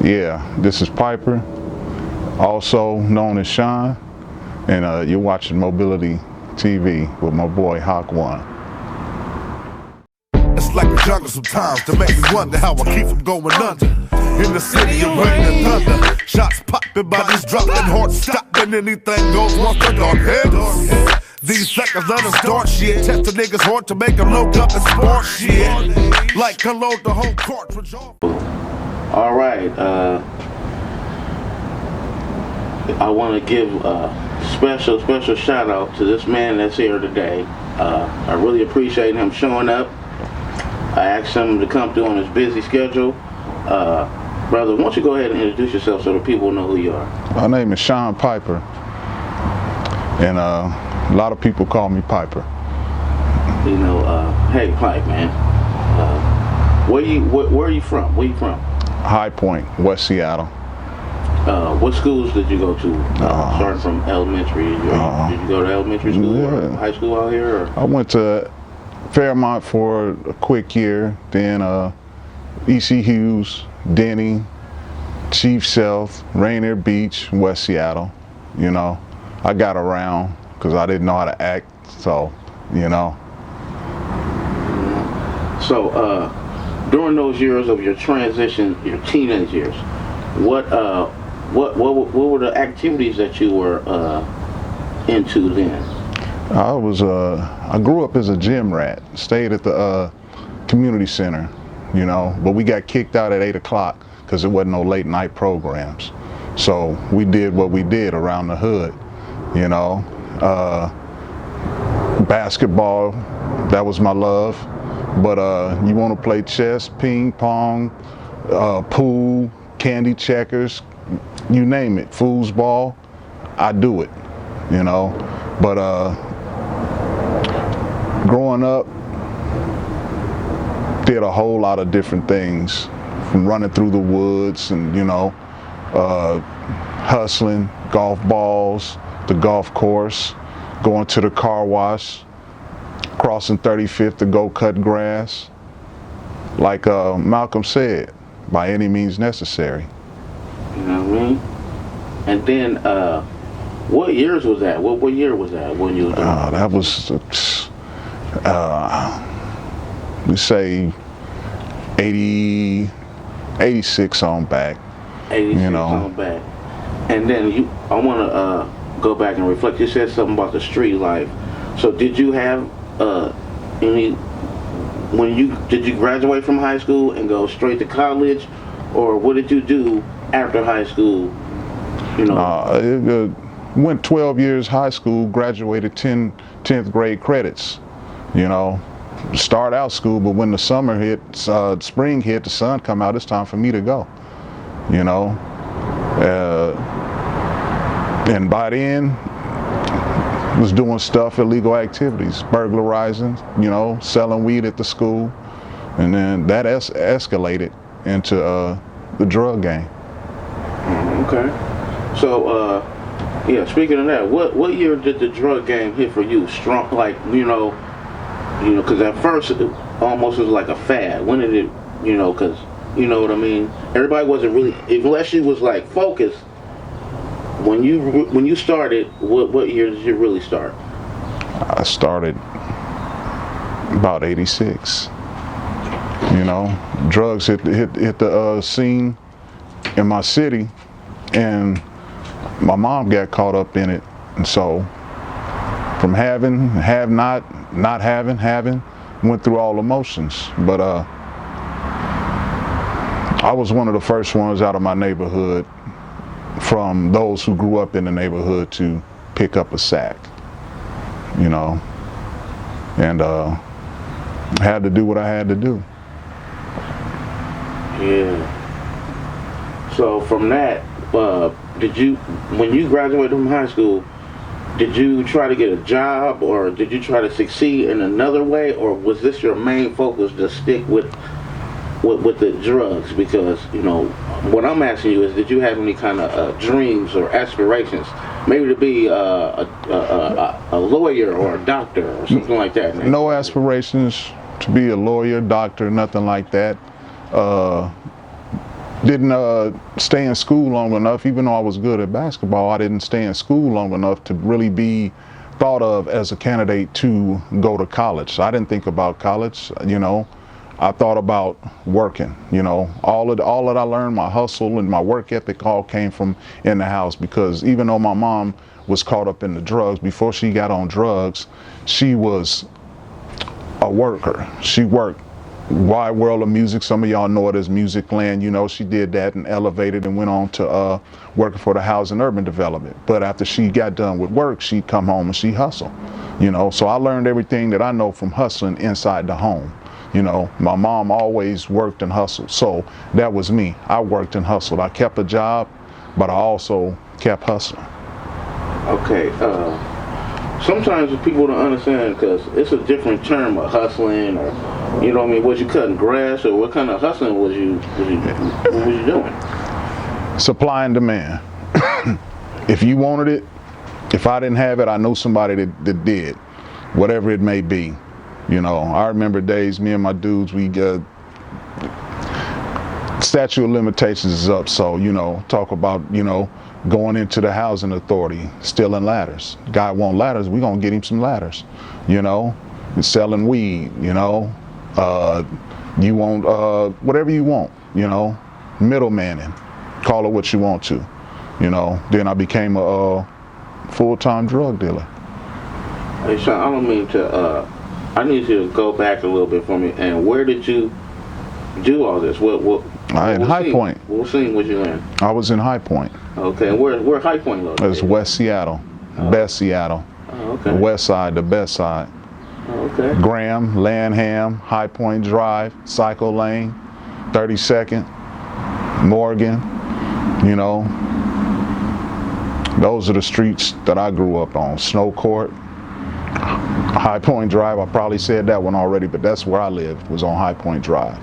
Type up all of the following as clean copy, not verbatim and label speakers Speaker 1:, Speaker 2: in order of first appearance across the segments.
Speaker 1: Yeah, this is Piper, also known as Sean, and you're watching Mobility TV with my boy Hawk One.
Speaker 2: It's like a jungle sometimes to make me wonder how I keep from going under. In the city of rain and thunder, shots popping, bodies dropping, hearts stopping, anything goes once the dark head. These suckers let us start shit, test the niggas hard to make them look up and spark shit. Like unload the whole cartridge off.
Speaker 3: All right, I want to give a special shout out to this man that's here today. I really appreciate him showing up. I asked him to come through on his busy schedule. Brother, why don't you go ahead and introduce yourself so the people know who you are?
Speaker 1: My name is Sean Piper, and a lot of people call me Piper.
Speaker 3: You know, hey Pipe, man. Where are you from? Where you from?
Speaker 1: High Point, West Seattle.
Speaker 3: What schools did you go to? Starting from elementary, did you go to elementary school or high school out here? Or?
Speaker 1: I went to Fairmont for a quick year, then E.C. Hughes, Denny, Chief South, Rainier Beach, West Seattle. You know, I got around because I didn't know how to act, so, you know.
Speaker 3: So, during those years of your transition, your teenage years, what were the activities that you were into then?
Speaker 1: I grew up as a gym rat, stayed at the community center, you know, but we got kicked out at 8 o'clock because there wasn't no late night programs. So we did what we did around the hood, you know. Basketball, that was my love. But you want to play chess, ping pong, pool, candy checkers, you name it, foosball, I do it, you know. But growing up, did a whole lot of different things, from running through the woods and, you know, hustling, golf balls, the golf course, going to the car wash, crossing 35th to go cut grass. Like Malcolm said, by any means necessary.
Speaker 3: You know what I mean? And then, what years was that? What year was that when you was doing
Speaker 1: that was, we say 86 on back.
Speaker 3: 86
Speaker 1: you know.
Speaker 3: On back. And then I want to go back and reflect. You said something about the street life. So did you have did you graduate from high school and go straight to college, or what did you do after high school? You know,
Speaker 1: went 12 years high school, graduated 10th grade credits. You know, start out school, but when the summer hit, spring hit, the sun come out, it's time for me to go. You know, and by then, was doing stuff, illegal activities, burglarizing, you know, selling weed at the school, and then that escalated into the drug game.
Speaker 3: Okay. So, yeah, speaking of that, what year did the drug game hit for you? Strong, like, you know, because at first it almost was like a fad. When did it, you know, because, you know what I mean? Everybody wasn't really, unless you was like focused. When you started, what year did you really start?
Speaker 1: I started about 86. You know, drugs hit the scene in my city, and my mom got caught up in it, and so from having, have not having, went through all emotions. But I was one of the first ones out of my neighborhood, from those who grew up in the neighborhood, to pick up a sack, you know, and had to do what I had to do.
Speaker 3: Yeah. So from that, when you graduated from high school, did you try to get a job, or did you try to succeed in another way, or was this your main focus to stick with the drugs? Because, you know, what I'm asking you is, did you have any kind of dreams or aspirations, maybe to be a lawyer or a doctor or something like that? Man?
Speaker 1: No aspirations to be a lawyer, doctor, nothing like that. didn't stay in school long enough. Even though I was good at basketball, I didn't stay in school long enough to really be thought of as a candidate to go to college. So I didn't think about college, you know. I thought about working, you know. All that I learned, my hustle and my work ethic, all came from in the house, because even though my mom was caught up in the drugs, before she got on drugs, she was a worker. She worked wide world of music. Some of y'all know it as Music Land. You know, she did that and elevated and went on to working for the Housing Urban Development. But after she got done with work, she'd come home and she hustled, you know. So I learned everything that I know from hustling inside the home. You know, my mom always worked and hustled. So that was me. I worked and hustled. I kept a job, but I also kept hustling.
Speaker 3: Okay. Sometimes people don't understand, because it's a different term of hustling, or, you know what I mean, was you cutting grass, or what kind of hustling was you doing?
Speaker 1: Supply and demand. If you wanted it, if I didn't have it, I know somebody that did, whatever it may be. You know, I remember days, me and my dudes, we statute of limitations is up, so, you know, talk about, you know, going into the housing authority, stealing ladders. Guy want ladders, we gonna get him some ladders, you know. Selling weed, you know. You want whatever you want, you know. Middlemaning, call it what you want to, you know. Then I became a full-time drug dealer.
Speaker 3: Hey, Sean, I don't mean to, I need you to go back a little bit for me. And where did you do all this?
Speaker 1: In High Point.
Speaker 3: What scene was you in?
Speaker 1: I was in High Point.
Speaker 3: Okay, and where High Point located?
Speaker 1: It's West Seattle, best Seattle.
Speaker 3: Oh, okay.
Speaker 1: West side, the best side.
Speaker 3: Oh, okay.
Speaker 1: Graham, Lanham, High Point Drive, Psycho Lane, 32nd, Morgan, you know. Those are the streets that I grew up on. Snow Court, High Point Drive. I probably said that one already, but that's where I lived, was on High Point Drive.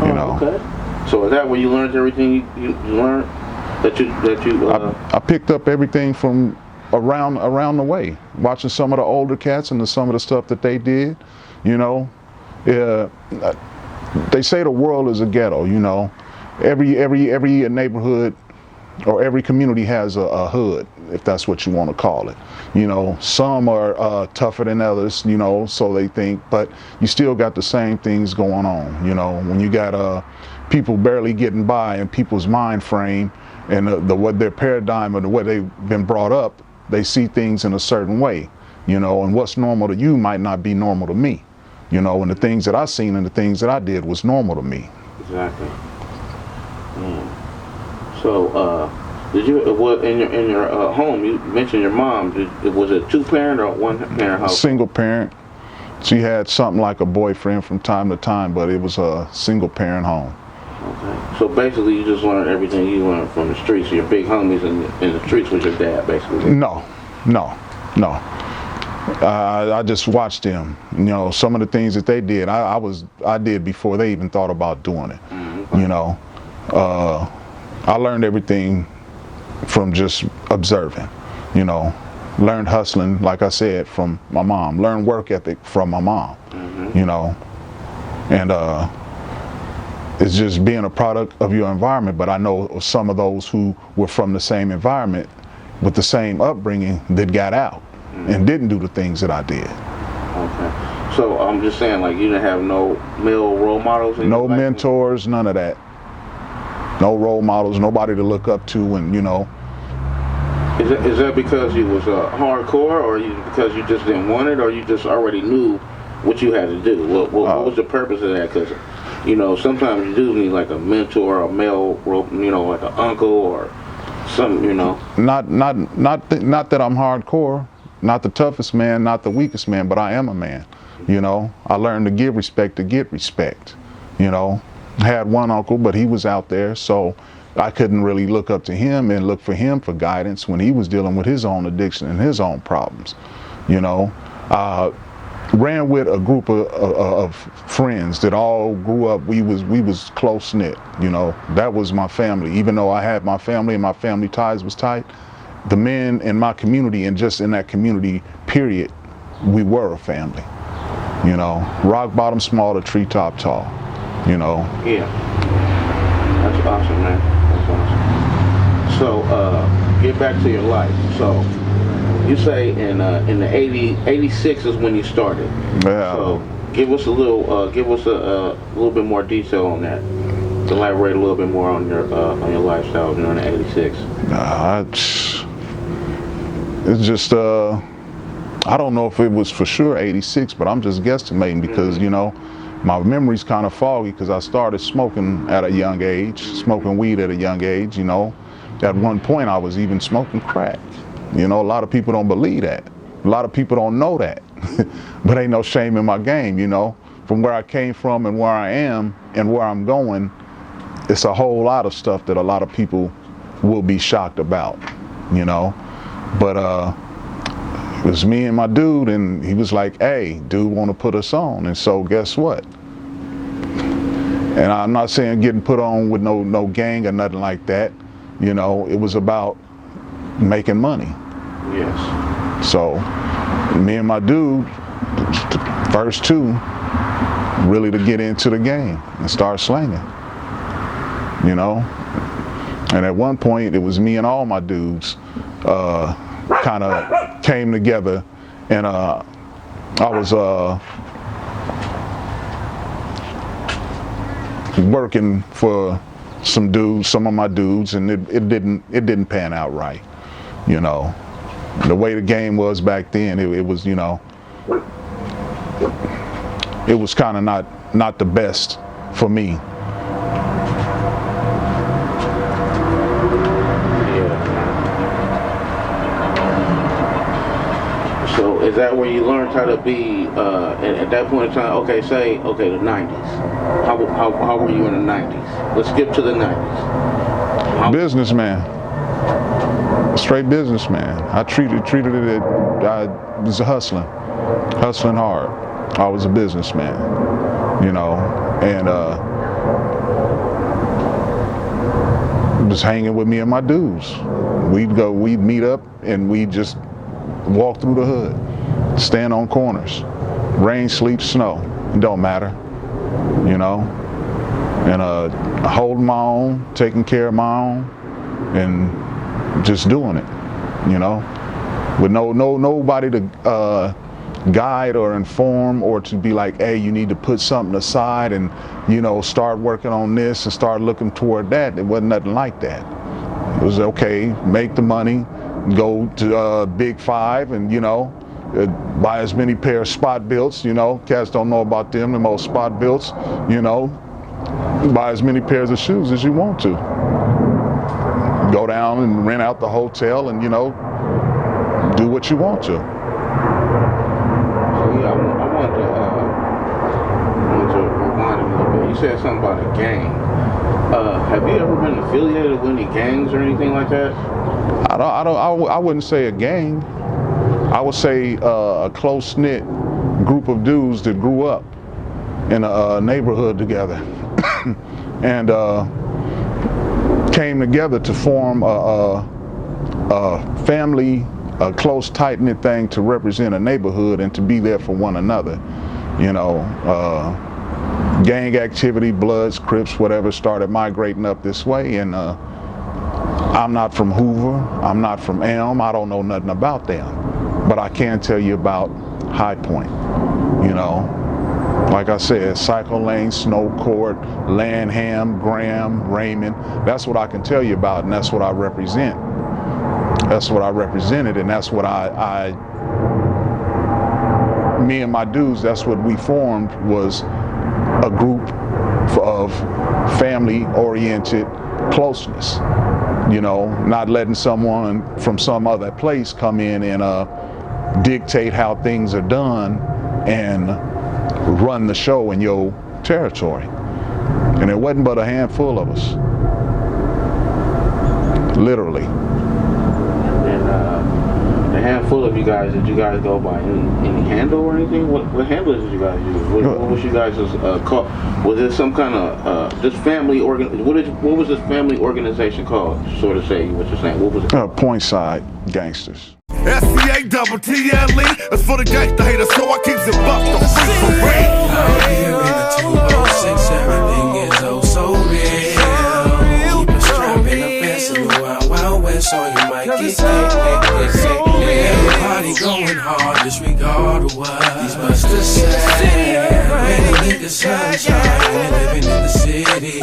Speaker 1: You know.
Speaker 3: Okay. So is that where you learned everything you learned? I
Speaker 1: picked up everything from around the way, watching some of the older cats and some of the stuff that they did. You know, they say the world is a ghetto. You know, every neighborhood or every community has a hood, if that's what you want to call it. You know, some are tougher than others, you know, so they think, but you still got the same things going on. You know, when you got people barely getting by in people's mind frame and what their paradigm or the way they've been brought up, they see things in a certain way, you know, and what's normal to you might not be normal to me, you know, and the things that I seen and the things that I did was normal to me.
Speaker 3: Exactly. So, did you in your home? You mentioned your mom. Was it two-parent or one-parent house?
Speaker 1: Single parent. She had something like a boyfriend from time to time, but it was a single-parent home.
Speaker 3: Okay. So basically, you just learned everything you learned from the streets. Your big homies in the streets was your dad, basically.
Speaker 1: No. I just watched them. You know, some of the things that they did, I did before they even thought about doing it. Mm-hmm. You know, I learned everything from just observing, you know. Learned hustling, like I said, from my mom. Learned work ethic from my mom, you know. And it's just being a product of your environment. But I know some of those who were from the same environment with the same upbringing that got out and didn't do the things that I did.
Speaker 3: Okay. So I'm just saying, like, you didn't have no male role models?
Speaker 1: No mentors, none of that. No role models, nobody to look up to, and you know.
Speaker 3: Is that because you was hardcore, or because you just didn't want it, or you just already knew what you had to do? What was the purpose of that? Because, you know, sometimes you do need like a mentor, a male, you know, like an uncle or something, you know. Not
Speaker 1: that I'm hardcore, not the toughest man, not the weakest man, but I am a man. You know, I learned to give respect to get respect. You know. Had one uncle, but he was out there, so I couldn't really look up to him and look for him for guidance when he was dealing with his own addiction and his own problems. You know, ran with a group of friends that all grew up. We was close knit. You know, that was my family. Even though I had my family and my family ties was tight, the men in my community and just in that community, period, we were a family. You know, rock bottom small to treetop tall. You know.
Speaker 3: Yeah. That's awesome, man. That's awesome. So, get back to your life. So, you say in the 86 is when you started.
Speaker 1: Yeah.
Speaker 3: So, give us a little bit more detail on that. Elaborate a little bit more on your lifestyle during the 86.
Speaker 1: It's just I don't know if it was for sure 86, but I'm just guesstimating because you know my memory's kind of foggy because I started smoking at a young age, smoking weed at a young age. You know, at one point I was even smoking crack. You know, a lot of people don't believe that. A lot of people don't know that. But ain't no shame in my game. You know, from where I came from and where I am and where I'm going, it's a whole lot of stuff that a lot of people will be shocked about. You know, but it was me and my dude, and he was like, hey, dude, want to put us on? And so guess what? And I'm not saying getting put on with no gang or nothing like that. You know, it was about making money.
Speaker 3: Yes.
Speaker 1: So me and my dude, the first two, really to get into the game and start slanging. You know? And at one point, it was me and all my dudes kind of came together, and I was working for some of my dudes, and it didn't pan out right. You know, the way the game was back then, it was, you know, it was kind of not the best for me.
Speaker 3: So is that where you learned how to be at that point in time? Okay, the 90s. How were you in the 90s? Let's skip to the 90s.
Speaker 1: Businessman, straight businessman. I treated it. I was hustling hard. I was a businessman, you know, and just hanging with me and my dudes. We'd meet up, and we'd just walk through the hood, stand on corners, rain, sleet, snow, it don't matter, you know, and holding my own, taking care of my own, and just doing it, you know, with nobody to guide or inform or to be like, hey, you need to put something aside and, you know, start working on this and start looking toward that. It wasn't nothing like that. It was okay, make the money, go to Big Five, and you know, buy as many pair of spot builts. You know, cats don't know about them, the most spot builts. You know, buy as many pairs of shoes as you want to. Go down and rent out the hotel, and you know, do what you want to.
Speaker 3: So yeah, I wanted to rewind a little bit. You said something about a gang. Have you ever been affiliated with any gangs or anything like that?
Speaker 1: I wouldn't say a gang. I would say a close-knit group of dudes that grew up in a neighborhood together and came together to form a family, a close, tight-knit thing to represent a neighborhood and to be there for one another. You know, gang activity, Bloods, Crips, whatever, started migrating up this way, and I'm not from Hoover, I'm not from Elm, I don't know nothing about them, but I can tell you about High Point. You know, like I said, Cycle Lane, Snow Court, Lanham, Graham, Raymond, that's what I can tell you about, and that's what I represent. That's what I represented, and that's what me and my dudes, that's what we formed, was a group of family-oriented closeness. You know, not letting someone from some other place come in and dictate how things are done and run the show in your territory. And it wasn't but a handful of us. Literally.
Speaker 3: And the handful of you guys, did you guys go by any handle or anything? What handles did you guys use? What was you guys called? Was it some kind of this family what was this family organization called? Sort of say what you're saying. What was it?
Speaker 1: Point Side Gangsters.
Speaker 2: SCA-double-T-L-E. It's for the gangsta haters, so I keeps it bucked on free for real.
Speaker 4: Out here in the 206, everything is oh so real. Cause it's all so real. Everybody going hard, disregard of what these busters say. Many niggas sunshine, living in the city.